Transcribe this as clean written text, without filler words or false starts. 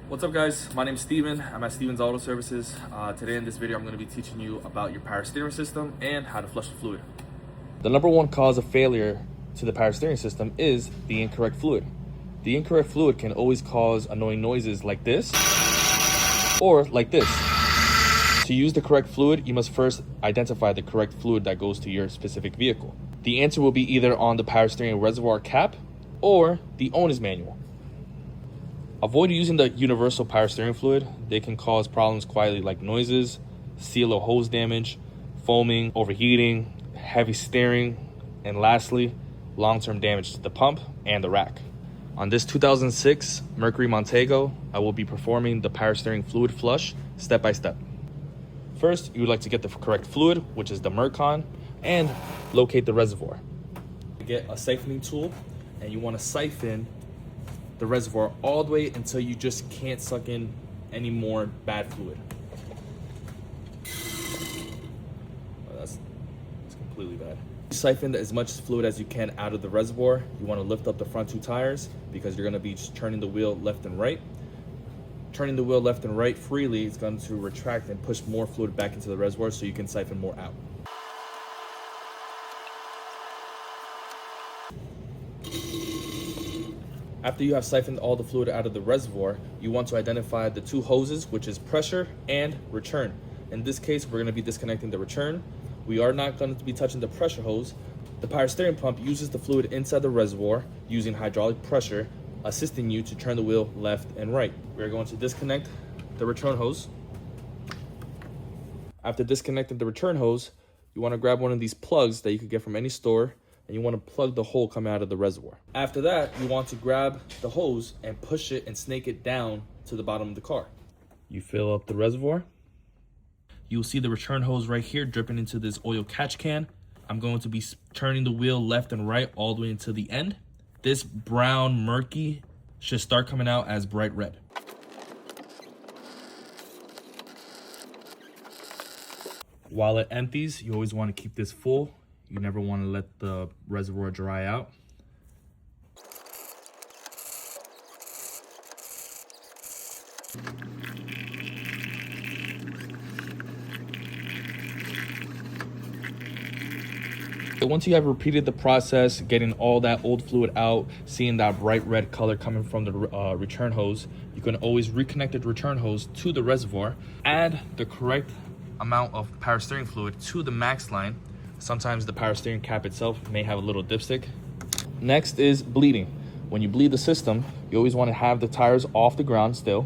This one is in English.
What's up guys, my name is Steven. I'm at Steven's Auto Services. Today in this video I'm going to be teaching you about your power steering system and how to flush the fluid. The number one cause of failure to the power steering system is the incorrect fluid. The incorrect fluid can always cause annoying noises like this or like this. To use the correct fluid, you must first identify the correct fluid that goes to your specific vehicle. The answer will be either on the power steering reservoir cap or the owner's manual. Avoid using the universal power steering fluid. They can cause problems quietly like noises, seal or hose damage, foaming, overheating, heavy steering, and lastly, long-term damage to the pump and the rack. On this 2006 Mercury Montego, I will be performing the power steering fluid flush step by step. First, you would like to get the correct fluid, which is the Mercon, and locate the reservoir. Get a siphoning tool, and you want to siphon the reservoir all the way until you just can't suck in any more bad fluid. Oh, that's completely bad. Siphon as much fluid as you can out of the reservoir. You want to lift up the front two tires because you're going to be just turning the wheel left and right. Turning the wheel left and right freely is going to retract and push more fluid back into the reservoir so you can siphon more out. After you have siphoned all the fluid out of the reservoir, you want to identify the two hoses, which is pressure and return. In this case, we're going to be disconnecting the return. We are not going to be touching the pressure hose. The power steering pump uses the fluid inside the reservoir using hydraulic pressure, assisting you to turn the wheel left and right. We're going to disconnect the return hose. After disconnecting the return hose, you want to grab one of these plugs that you could get from any store, and you want to plug the hole coming out of the reservoir. After that, you want to grab the hose and push it and snake it down to the bottom of the car. You fill up the reservoir. You'll see the return hose right here dripping into this oil catch can. I'm going to be turning the wheel left and right all the way until the end. This brown murky should start coming out as bright red. While it empties, you always want to keep this full. You never want to let the reservoir dry out. Once you have repeated the process, getting all that old fluid out, seeing that bright red color coming from the return hose, you can always reconnect the return hose to the reservoir, add the correct amount of power steering fluid to the max line. Sometimes the power steering cap itself may have a little dipstick. Next is bleeding. When you bleed the system, you always want to have the tires off the ground still.